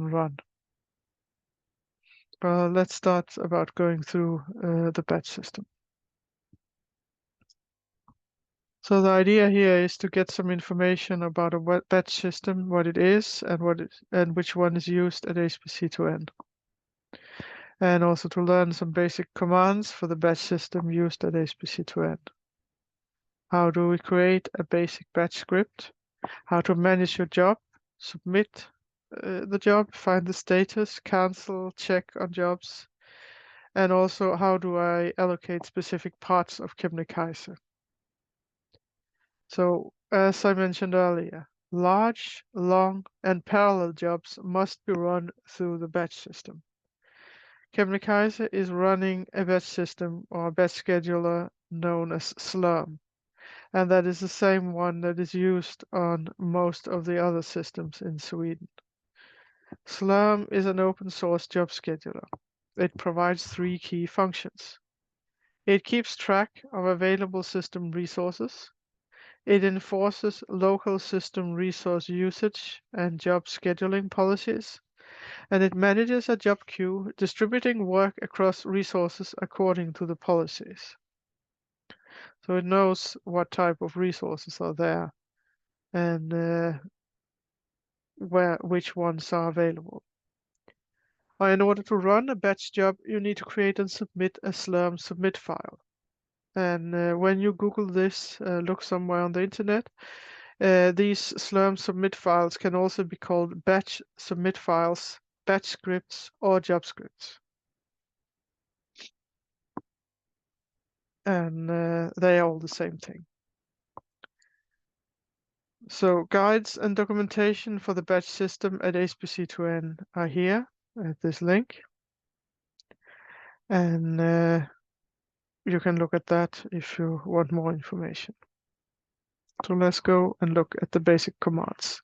run. Let's start about going through the batch system. So the idea here is to get some information about a batch system, what it is, and which one is used at HPC2N. And also to learn some basic commands for the batch system used at HPC2N. How do we create a basic batch script? How to manage your job, submit the job, find the status, cancel, check on jobs, and also how do I allocate specific parts of Kebnekaise. So, as I mentioned earlier, large, long, and parallel jobs must be run through the batch system. Kebnekaise is running a batch system or a batch scheduler known as Slurm, and that is the same one that is used on most of the other systems in Sweden. Slurm is an open source job scheduler. It provides three key functions. It keeps track of available system resources. It enforces local system resource usage and job scheduling policies, and it manages a job queue, distributing work across resources according to the policies. So it knows what type of resources are there and which ones are available. In order to run a batch job, you need to create and submit a Slurm submit file. And when you Google this, look somewhere on the internet, these Slurm submit files can also be called batch submit files, batch scripts, or job scripts. And they are all the same thing. So guides and documentation for the batch system at HPC2N are here at this link. And you can look at that if you want more information. So let's go and look at the basic commands.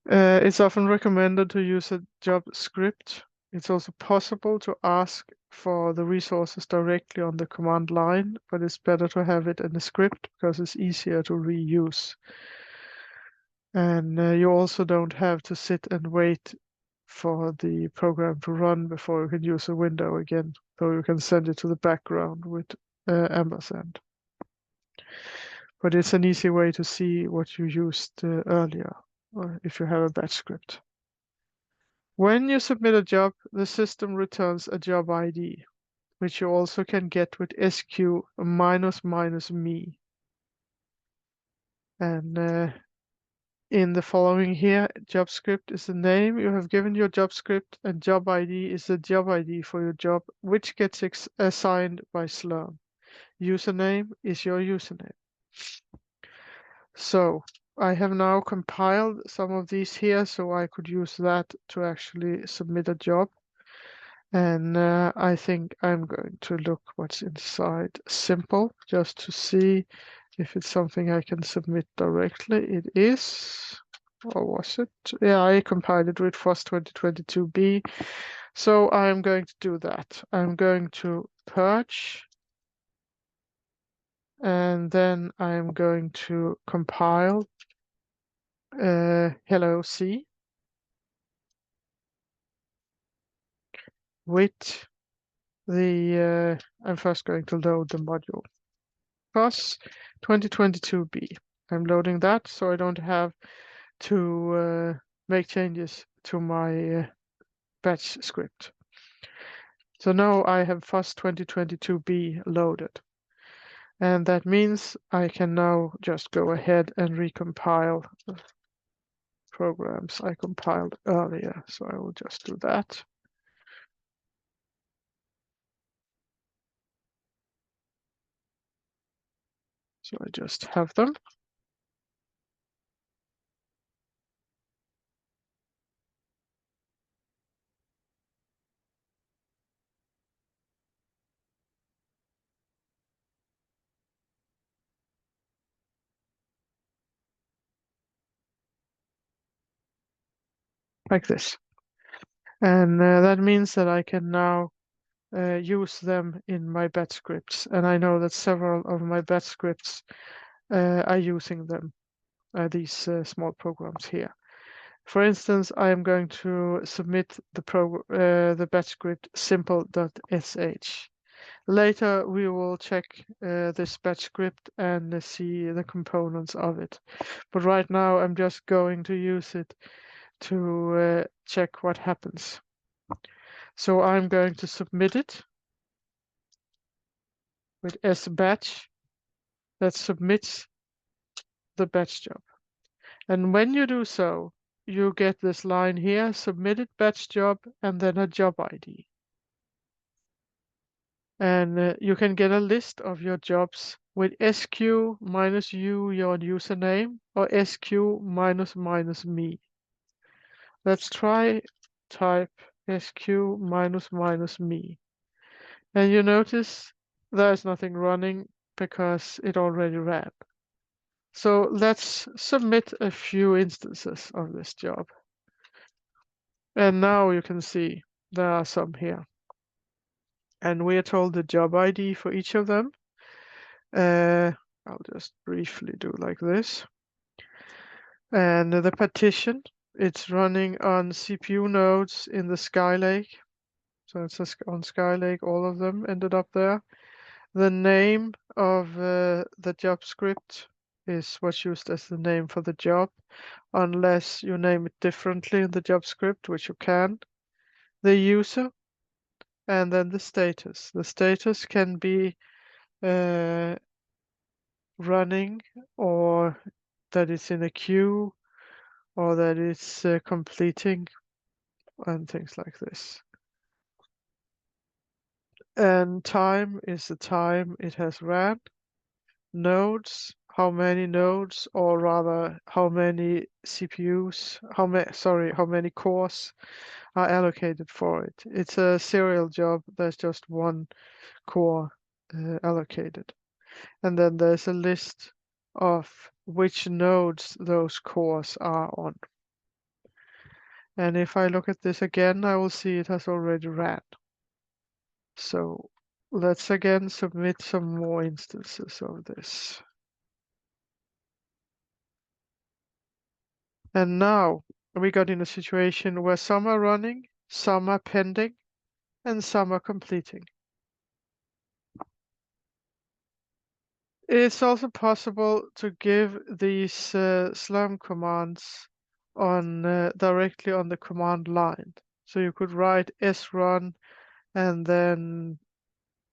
It's often recommended to use a job script. It's also possible to ask for the resources directly on the command line, but it's better to have it in a script because it's easier to reuse. And you also don't have to sit and wait for the program to run before you can use a window again, so you can send it to the background with ampersand. But it's an easy way to see what you used earlier, or if you have a batch script. When you submit a job, the system returns a job ID, which you also can get with SQ --me. And in the following here, job script is the name you have given your job script, and job ID is the job ID for your job, which gets assigned by Slurm. Username is your username. So I have now compiled some of these here so I could use that to actually submit a job. And I think I'm going to look what's inside simple just to see if it's something I can submit directly. It is, or was it? Yeah, I compiled it with FOSS2022B. So I'm going to do that. I'm going to purge, and then I'm going to compile hello C with the, I'm first going to load the module. FOSS 2022B. I'm loading that so I don't have to make changes to my batch script. So now I have FOSS 2022B loaded. And that means I can now just go ahead and recompile the programs I compiled earlier. So I will just do that. So I just have them. Like this. And that means that I can now use them in my batch scripts. And I know that several of my batch scripts are using them, these small programs here. For instance, I am going to submit the batch script simple.sh. Later, we will check this batch script and see the components of it. But right now, I'm just going to use it to check what happens. So I'm going to submit it with sbatch that submits the batch job. And when you do so, you get this line here, submitted batch job, and then a job ID. And you can get a list of your jobs with SQ minus U, your username, or SQ minus minus me. Let's try type SQ minus minus me. And you notice there's nothing running because it already ran. So let's submit a few instances of this job. And now you can see there are some here. And we are told the job ID for each of them. I'll just briefly do like this. And the partition, it's running on CPU nodes in the Skylake. So it's on Skylake, all of them ended up there. The name of the job script is what's used as the name for the job, unless you name it differently in the job script, which you can. The user, and then the status. The status can be running, or that it's in a queue, or that it's completing, and things like this. And time is the time it has ran. Nodes, how many nodes, or rather how many CPUs, how many cores are allocated for it. It's a serial job, there's just one core allocated. And then there's a list of which nodes those cores are on. And if I look at this again, I will see it has already ran. So let's again submit some more instances of this. And now we got in a situation where some are running, some are pending, and some are completing. It's also possible to give these Slurm commands on directly on the command line. So you could write srun and then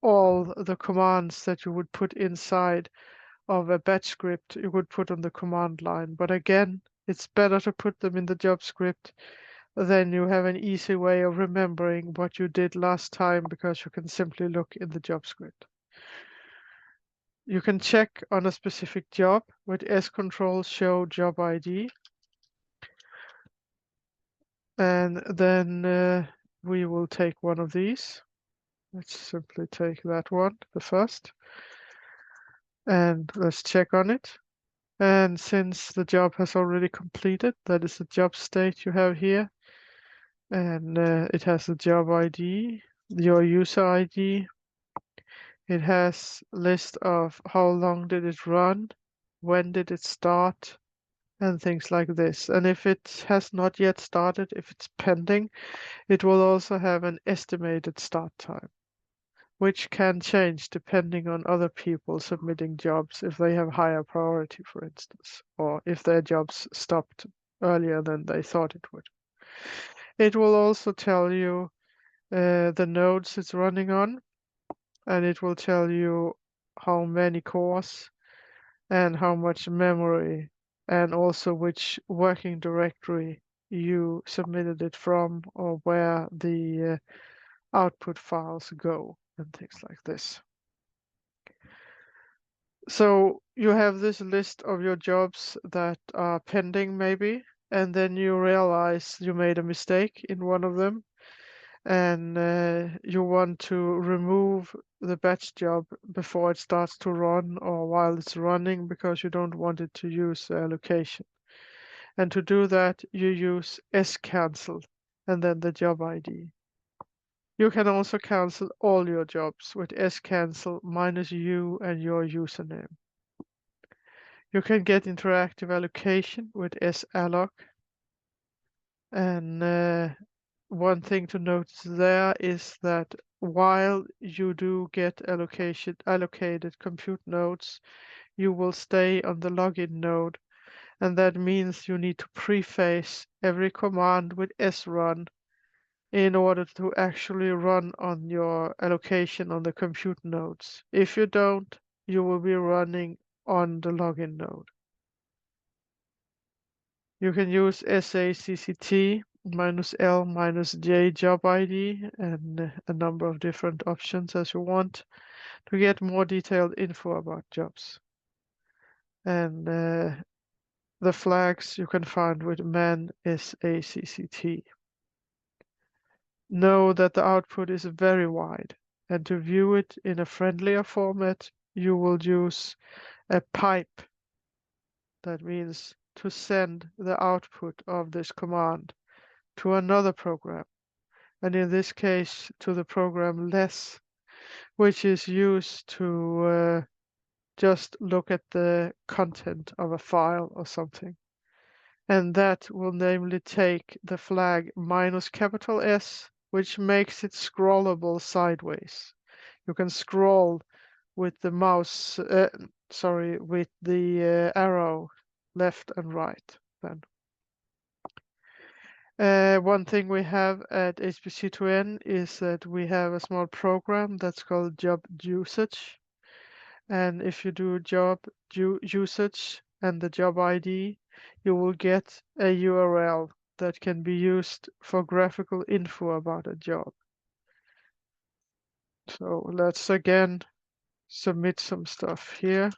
all the commands that you would put inside of a batch script you would put on the command line. But again, it's better to put them in the job script. Then you have an easy way of remembering what you did last time because you can simply look in the job script. You can check on a specific job with S-control show job ID. And then we will take one of these. Let's simply take that one, the first. And let's check on it. And since the job has already completed, that is the job state you have here. And it has the job ID, your user ID. It has a list of how long did it run, when did it start, and things like this. And if it has not yet started, if it's pending, it will also have an estimated start time, which can change depending on other people submitting jobs if they have higher priority, for instance, or if their jobs stopped earlier than they thought it would. It will also tell you the nodes it's running on, and it will tell you how many cores and how much memory, and also which working directory you submitted it from, or where the output files go, and things like this. So you have this list of your jobs that are pending maybe, and then you realize you made a mistake in one of them, and you want to remove the batch job before it starts to run or while it's running because you don't want it to use the allocation. And to do that, you use scancel and then the job ID. You can also cancel all your jobs with scancel minus u and your username. You can get interactive allocation with salloc. And one thing to notice there is that while you do get allocated compute nodes, you will stay on the login node, and that means you need to preface every command with srun in order to actually run on your allocation on the compute nodes. If you don't, you will be running on the login node. You can use sacct -l -j job ID and a number of different options as you want to get more detailed info about jobs. And the flags you can find with man sacct. Know that the output is very wide, and to view it in a friendlier format, you will use a pipe. That means to send the output of this command to another program, and in this case to the program less, which is used to just look at the content of a file or something. And that will namely take the flag -S, which makes it scrollable sideways. You can scroll with the mouse, with the arrow left and right then. One thing we have at HPC2N is that we have a small program that's called job usage. And if you do job usage and the job ID, you will get a URL that can be used for graphical info about a job. So let's again submit some stuff here.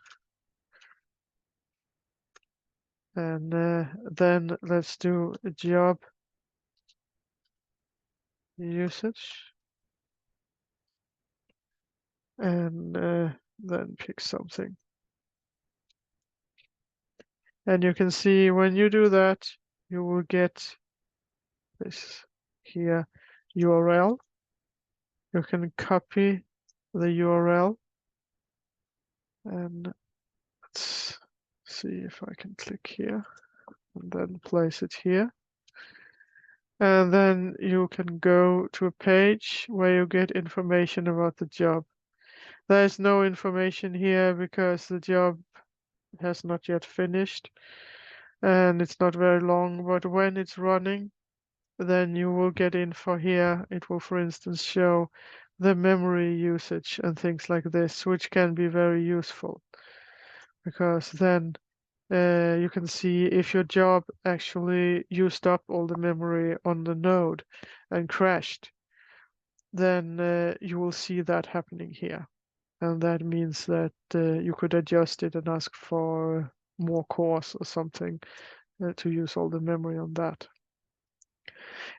And then let's do a job usage. And then pick something. And you can see when you do that, you will get this here URL. You can copy the URL and let's see if I can click here and then place it here. And then you can go to a page where you get information about the job. There's no information here because the job has not yet finished and it's not very long, but when it's running, then you will get info here. It will, for instance, show the memory usage and things like this, which can be very useful because then you can see if your job actually used up all the memory on the node and crashed, then you will see that happening here. And that means that you could adjust it and ask for more cores or something to use all the memory on that.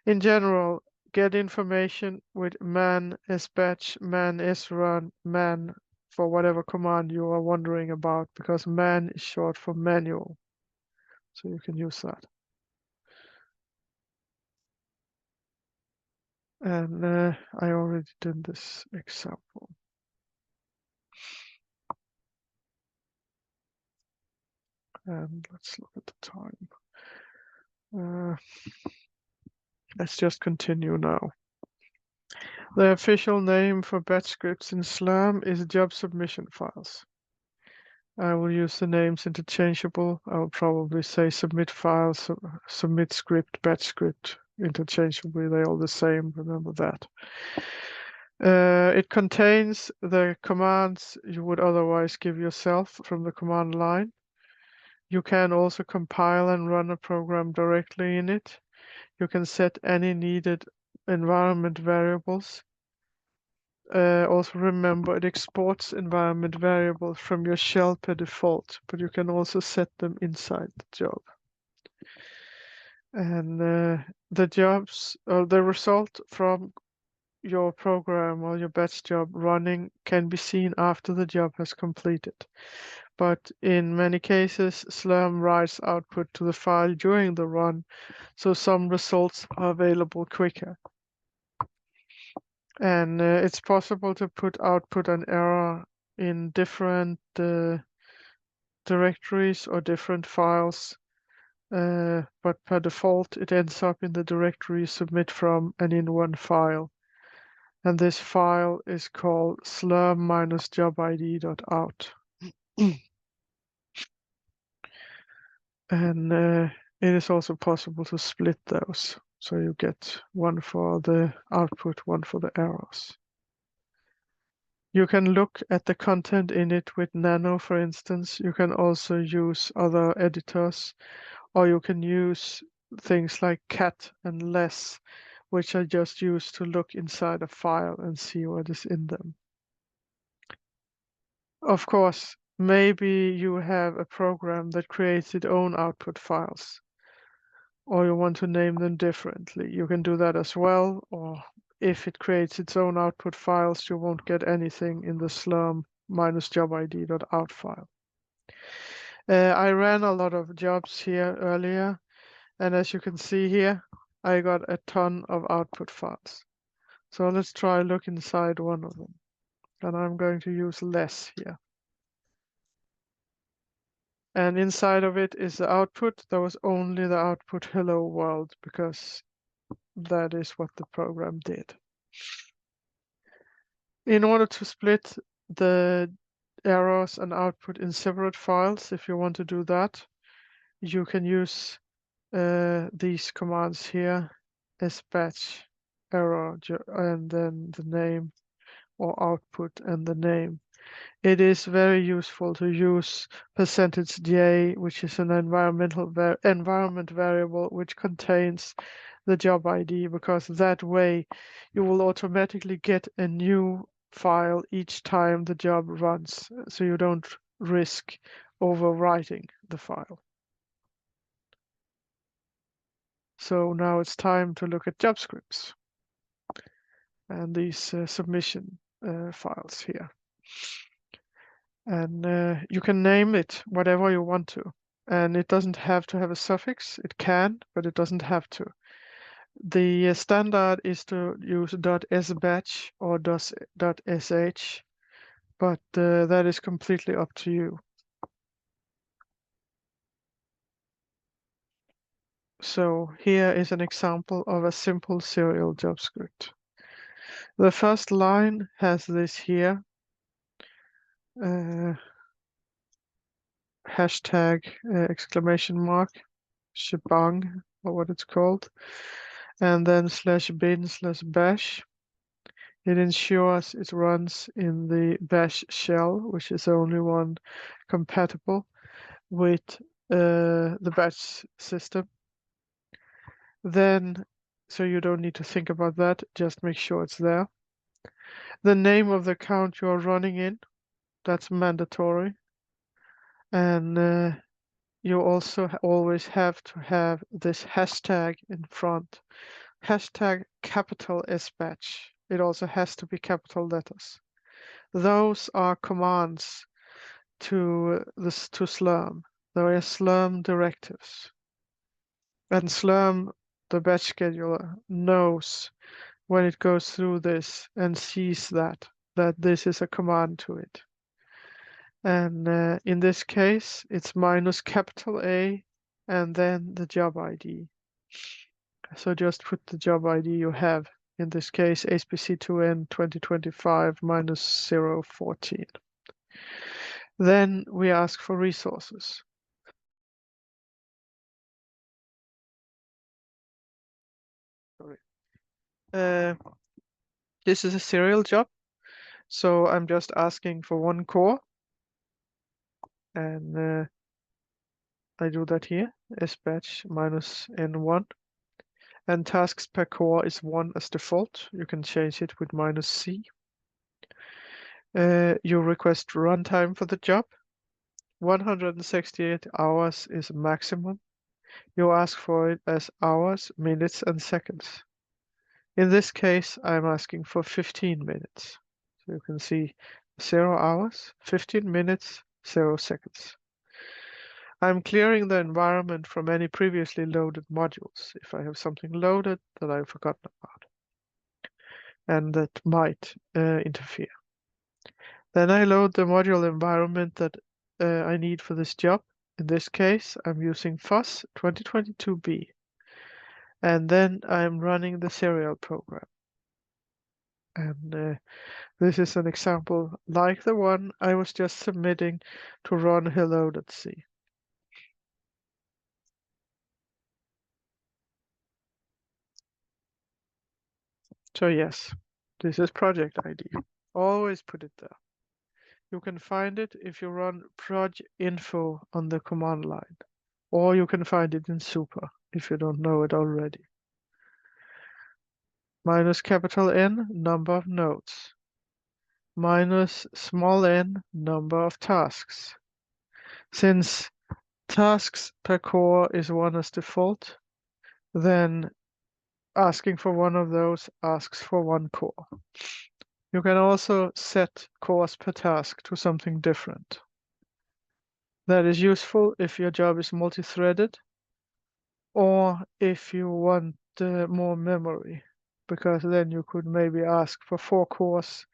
In general, get information with man sbatch, man srun, man for whatever command you are wondering about, because man is short for manual. So you can use that. And I already did this example. And let's look at the time. Let's just continue now. The official name for batch scripts in Slurm is job submission files. I will use the names interchangeable. I will probably say submit files, submit script, batch script interchangeably. They're all the same. Remember that. It contains the commands you would otherwise give yourself from the command line. You can also compile and run a program directly in it. You can set any needed environment variables. Also remember, it exports environment variables from your shell per default, but you can also set them inside the job. And the result from your program or your batch job running can be seen after the job has completed. But in many cases, Slurm writes output to the file during the run, so some results are available quicker. And it's possible to put output and error in different directories or different files but per default it ends up in the directory submit from and in one file. And this file is called slurm-jobid.out. And it is also possible to split those. So you get one for the output, one for the errors. You can look at the content in it with Nano, for instance. You can also use other editors, or you can use things like cat and less, which are just used to look inside a file and see what is in them. Of course, maybe you have a program that creates its own output files, or you want to name them differently. You can do that as well, or if it creates its own output files, you won't get anything in the slurm-jobid.out file. I ran a lot of jobs here earlier, and as you can see here, I got a ton of output files. So let's try look inside one of them. And I'm going to use less here. And inside of it is the output. There was only the output hello world because that is what the program did. In order to split the errors and output in separate files, if you want to do that, you can use these commands here, sbatch error and then the name, or output and the name. It is very useful to use %j, which is an environment variable which contains the job ID, because that way you will automatically get a new file each time the job runs, so you don't risk overwriting the file. So now it's time to look at job scripts and these submission files here. And you can name it whatever you want to. And it doesn't have to have a suffix. It can, but it doesn't have to. The standard is to use .sbatch or .sh, but that is completely up to you. So here is an example of a simple serial job script. The first line has this here, hashtag exclamation mark, shebang, or what it's called, and then /bin/bash. It ensures it runs in the bash shell, which is the only one compatible with the bash system. Then, so you don't need to think about that, just make sure it's there. The name of the account you are running in, that's mandatory. And you also always have to have this hashtag in front. Hashtag capital sbatch. It also has to be capital letters. Those are commands to Slurm. There are Slurm directives. And Slurm, the batch scheduler, knows when it goes through this and sees that this is a command to it. And in this case, it's -A and then the job ID. So just put the job ID you have. In this case, HPC2N 2025 -014. Then we ask for resources. Sorry. This is a serial job, so I'm just asking for one core, and I do that here, sbatch -n1, and tasks per core is 1 as default. You can change it with -c. You request runtime for the job. 168 hours is maximum. You ask for it as hours, minutes, and seconds. In this case, I'm asking for 15 minutes. So you can see 0 hours, 15 minutes, 0 seconds. I'm clearing the environment from any previously loaded modules if I have something loaded that I've forgotten about and that might interfere. Then I load the module environment that I need for this job. In this case, I'm using FUS 2022B. And then I'm running the serial program. And this is an example like the one I was just submitting to run hello.c. So yes, this is project ID. Always put it there. You can find it if you run proj info on the command line, or you can find it in super if you don't know it already. Minus capital N, number of nodes. Minus small n, number of tasks. Since tasks per core is 1 as default, then asking for one of those asks for 1 core. You can also set cores per task to something different. That is useful if your job is multi-threaded or if you want more memory, because then you could maybe ask for 4 cores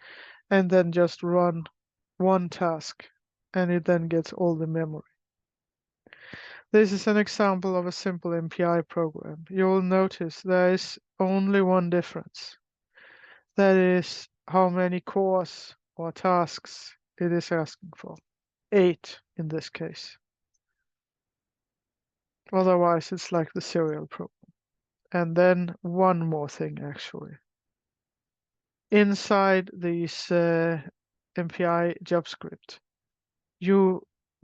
and then just run 1 task and it then gets all the memory. This is an example of a simple MPI program. You will notice there is only one difference. That is how many cores or tasks it is asking for. 8 in this case. Otherwise, it's like the serial program. And then one more thing, actually. Inside this MPI job script, you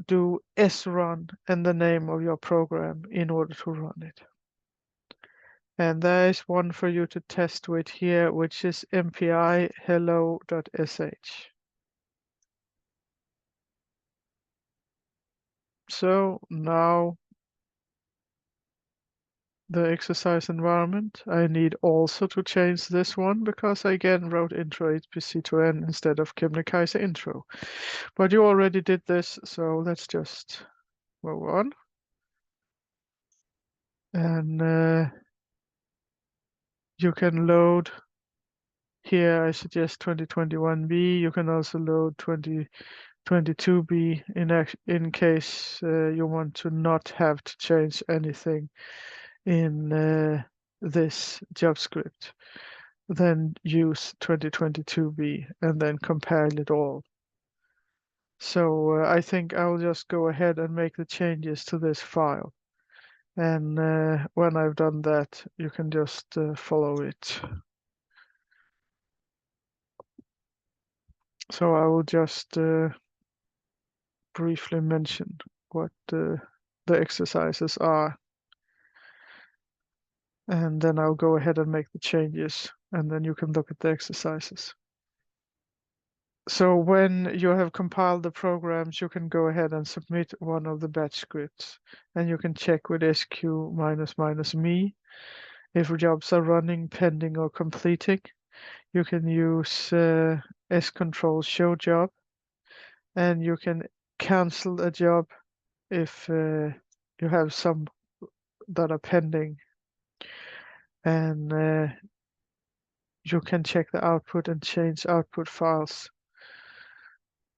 do srun and the name of your program in order to run it. And there is one for you to test with here, which is mpi hello.sh. So now the exercise environment, I need also to change this one because I again wrote intro HPC to N instead of Kebnekaise intro. But you already did this, so let's just move on. And you can load here, I suggest 2021B. You can also load 2022B in case you want to not have to change anything in this job script. Then use 2022B and then compile it all. So I think I'll just go ahead and make the changes to this file. And when I've done that, you can just follow it. So I will just briefly mention what the exercises are. And then I'll go ahead and make the changes, and then you can look at the exercises. So when you have compiled the programs, you can go ahead and submit one of the batch scripts, and you can check with sq --me if jobs are running, pending, or completing. You can use scontrol show job, and you can cancel a job if you have some that are pending, and you can check the output and change output files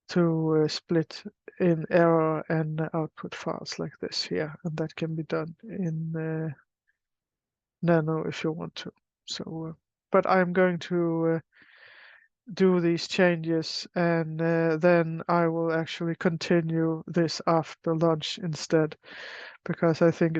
to split in error and output files like this here, and that can be done in Nano if you want to. So, but I'm going to do these changes, and then I will actually continue this after lunch instead, because I think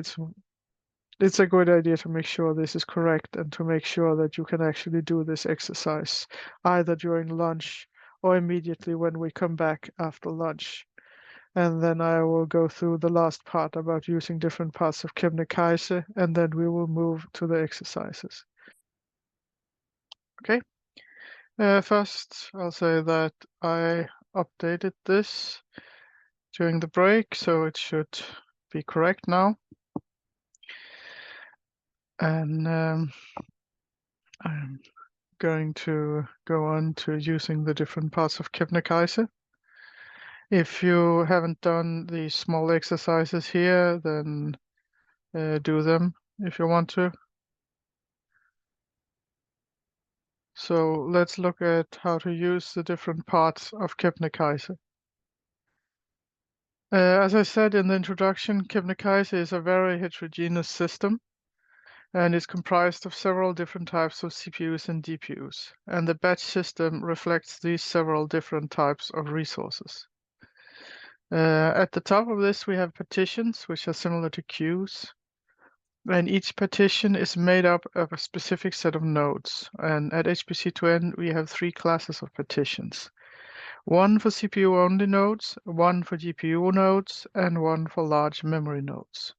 it's a good idea to make sure this is correct and to make sure that you can actually do this exercise either during lunch or immediately when we come back after lunch. And then I will go through the last part about using different parts of Kebnekaise, and then we will move to the exercises. Okay. First, I'll say that I updated this during the break, so it should be correct now. And I'm going to go on to using the different parts of Kebnekaise. If you haven't done these small exercises here, then do them if you want to. So let's look at how to use the different parts of Kebnekaise. As I said in the introduction, Kebnekaise is a very heterogeneous system and is comprised of several different types of CPUs and GPUs, and the batch system reflects these several different types of resources. At the top of this, we have partitions, which are similar to queues, and each partition is made up of a specific set of nodes. And at HPC2N, we have 3 classes of partitions. One for CPU-only nodes, one for GPU nodes, and one for large memory nodes.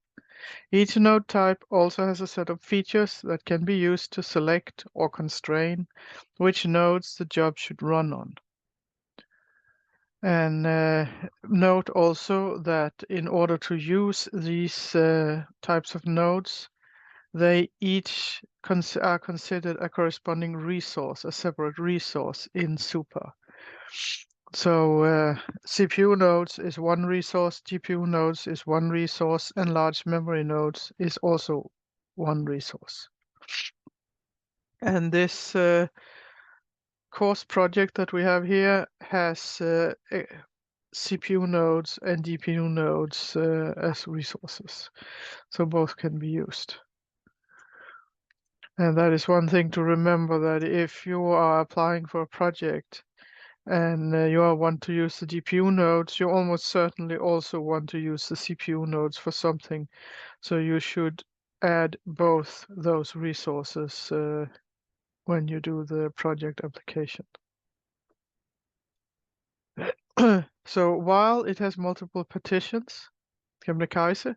Each node type also has a set of features that can be used to select or constrain which nodes the job should run on. And note also that in order to use these types of nodes, they each are considered a corresponding resource, a separate resource in Super. So CPU nodes is one resource, GPU nodes is one resource, and large memory nodes is also one resource. And this course project that we have here has CPU nodes and GPU nodes as resources, so both can be used. And that is one thing to remember, that if you are applying for a project and you want to use the GPU nodes, you almost certainly also want to use the CPU nodes for something. So you should add both those resources when you do the project application. So while it has multiple partitions, Kebnekaise,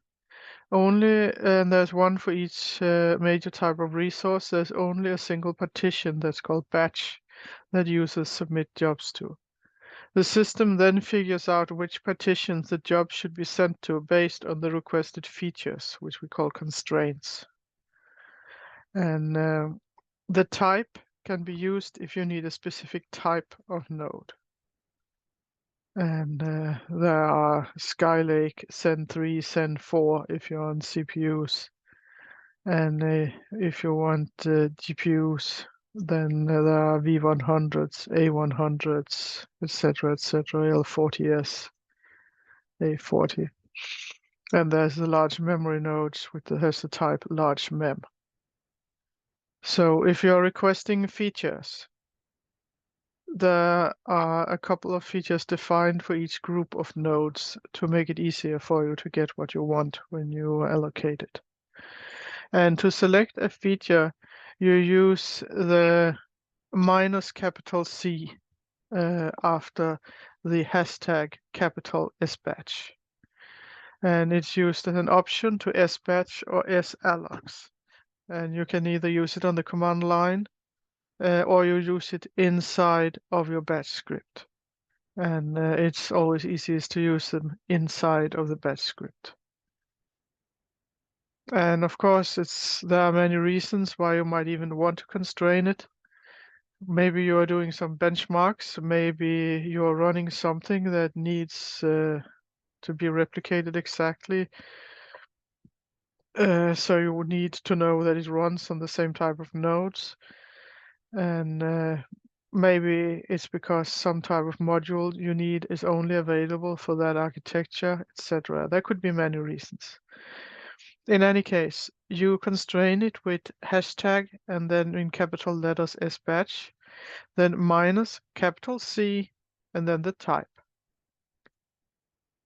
and there's one for each major type of resource, there's only a single partition that's called batch that users submit jobs to. The system then figures out which partitions the job should be sent to based on the requested features, which we call constraints. And the type can be used if you need a specific type of node. And there are Skylake, Zen 3, Zen 4 if you're on CPUs. And if you want GPUs, then there are V100s, A100s, etc., L40S, A40. And there's the large memory nodes, which has the type large mem. So if you're requesting features, there are a couple of features defined for each group of nodes to make it easier for you to get what you want when you allocate it. And to select a feature, you use the -C after the hashtag #SBatch. And it's used as an option to SBatch or sallocs. And you can either use it on the command line or you use it inside of your batch script. And it's always easiest to use them inside of the batch script. And of course, there are many reasons why you might even want to constrain it. Maybe you are doing some benchmarks. Maybe you are running something that needs to be replicated exactly. So you would need to know that it runs on the same type of nodes. And maybe it's because some type of module you need is only available for that architecture, etc. There could be many reasons. In any case, you constrain it with hashtag and then in capital letters SBatch, then -C and then the type.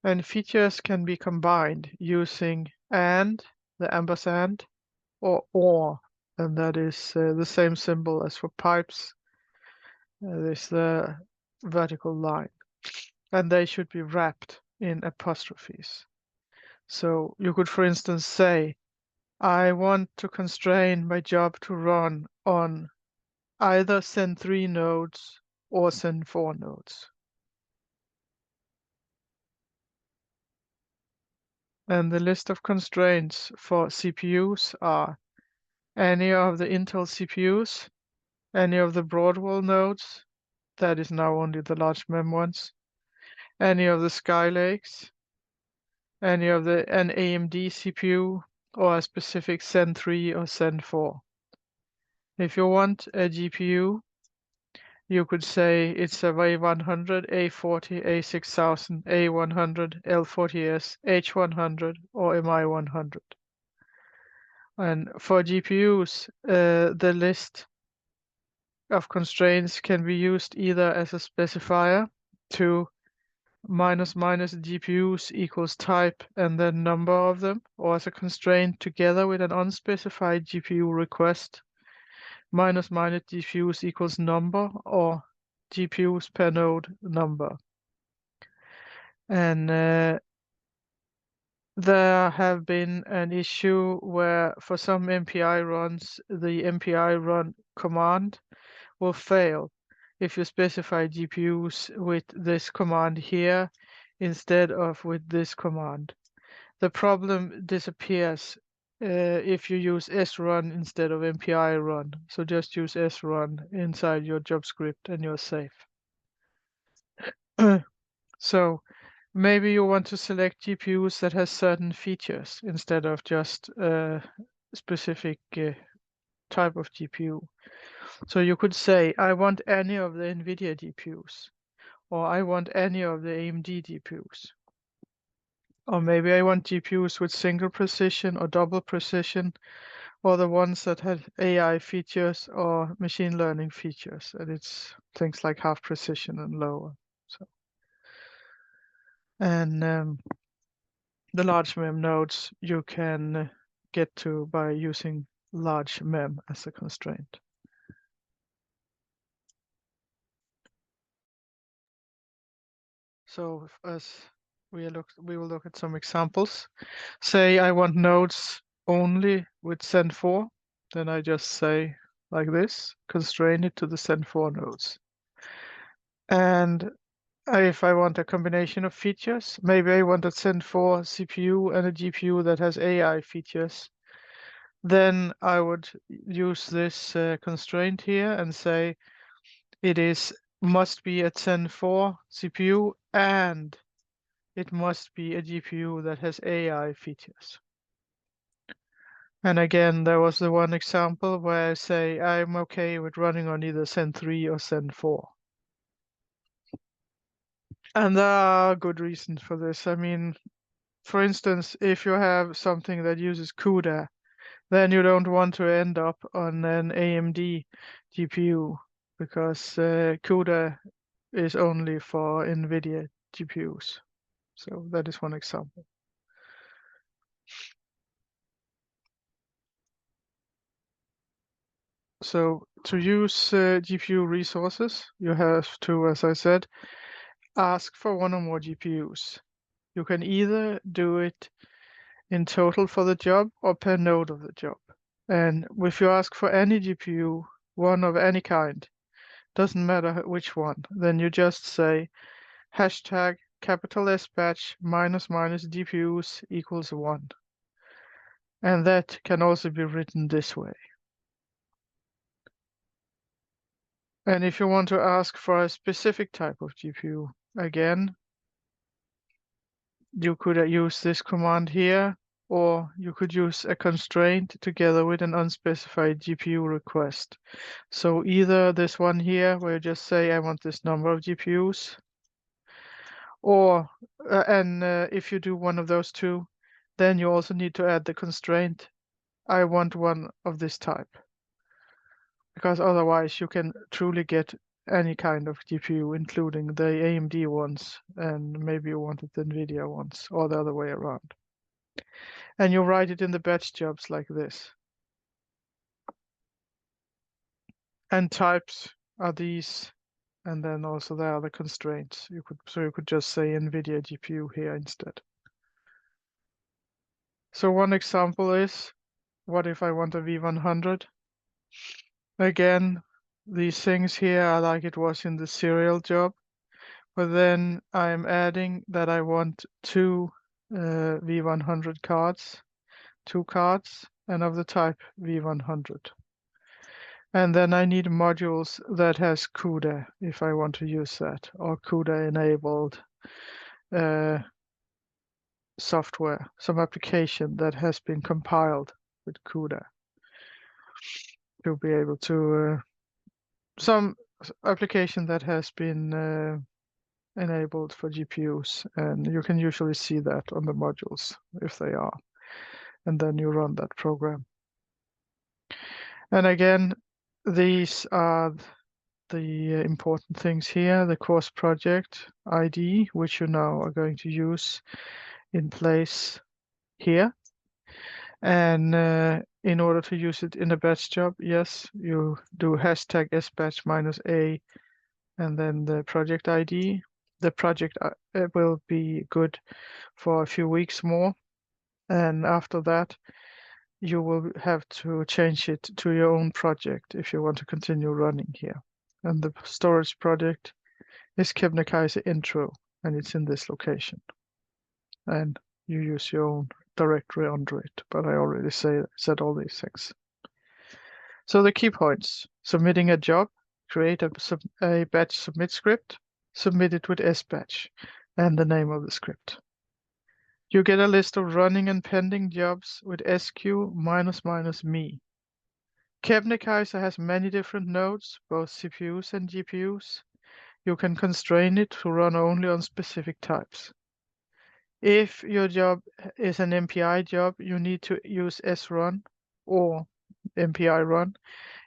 And features can be combined using and, the ampersand, or, and that is the same symbol as for pipes. There's the vertical line, and they should be wrapped in apostrophes. So you could, for instance, say, I want to constrain my job to run on either Zen 3 nodes or Zen 4 nodes. And the list of constraints for CPUs are any of the Intel CPUs, any of the Broadwell nodes, that is now only the large mem ones, any of the Skylakes, any of an AMD CPU, or a specific Zen 3 or Zen 4. If you want a GPU, you could say it's a A100, A40, A6000, A100, L40S, H100, or MI100. And for GPUs, the list of constraints can be used either as a specifier to minus GPUs equals type and then number of them, or as a constraint together with an unspecified GPU request, minus GPUs equals number, or GPUs per node number. And there have been an issue where for some MPI runs, the MPI run command will fail if you specify GPUs with this command here instead of with this command. The problem disappears if you use srun instead of MPI run. So just use srun inside your job script and you're safe. So maybe you want to select GPUs that has certain features instead of just a specific type of GPU. So you could say, I want any of the NVIDIA GPUs, or I want any of the AMD GPUs. Or maybe I want GPUs with single precision or double precision, or the ones that have AI features or machine learning features, and it's things like half precision and lower. So, and the large mem nodes you can get to by using large mem as a constraint. So as we will look at some examples. Say I want nodes only with Zen4, then I just say like this, constrain it to the Zen4 nodes. And if I want a combination of features, maybe I want a Zen4 CPU and a GPU that has AI features, then I would use this constraint here and say it must be a Zen4 CPU and it must be a GPU that has AI features. And again, there was the one example where I say I'm okay with running on either Zen 3 or Zen 4. And there are good reasons for this. I mean, for instance, if you have something that uses CUDA, then you don't want to end up on an AMD GPU because CUDA is only for NVIDIA GPUs. So that is one example. So to use GPU resources, you have to, as I said, ask for one or more GPUs. You can either do it in total for the job or per node of the job. And if you ask for any GPU, one of any kind, doesn't matter which one, then you just say hashtag capital S batch minus GPUs equals 1. And that can also be written this way. And if you want to ask for a specific type of GPU, again, you could use this command here, or you could use a constraint together with an unspecified GPU request. So either this one here, where you just say, I want this number of GPUs, or, if you do one of those two, then you also need to add the constraint, I want one of this type. Because otherwise you can truly get any kind of GPU, including the AMD ones, and maybe you wanted the NVIDIA ones, or the other way around. And you write it in the batch jobs like this. And types are these, and then also there are the constraints. You could just say NVIDIA GPU here instead. So one example is, what if I want a V100? Again, these things here are like it was in the serial job. But then I'm adding that I want two V100 cards, 2 cards, and of the type V100. And then I need modules that has CUDA if I want to use that, or CUDA enabled software, some application that has been compiled with CUDA to be able to some application that has been enabled for GPUs, and you can usually see that on the modules if they are, and then you run that program. And again, these are the important things here: the course project ID, which you now are going to use in place here. And in order to use it in a batch job, yes, you do hashtag sbatch -a and then the project ID. The project will be good for a few weeks more. And after that, you will have to change it to your own project if you want to continue running here. And the storage project is Kebnekaise intro, and it's in this location. And you use your own directory under it, but I already said all these things. So the key points: submitting a job, create a batch submit script, submit it with sbatch, and the name of the script. You get a list of running and pending jobs with sq --me. Kebnekaise has many different nodes, both CPUs and GPUs. You can constrain it to run only on specific types. If your job is an MPI job, you need to use srun or MPI run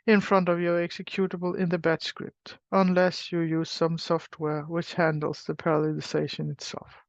in front of your executable in the batch script, unless you use some software which handles the parallelization itself.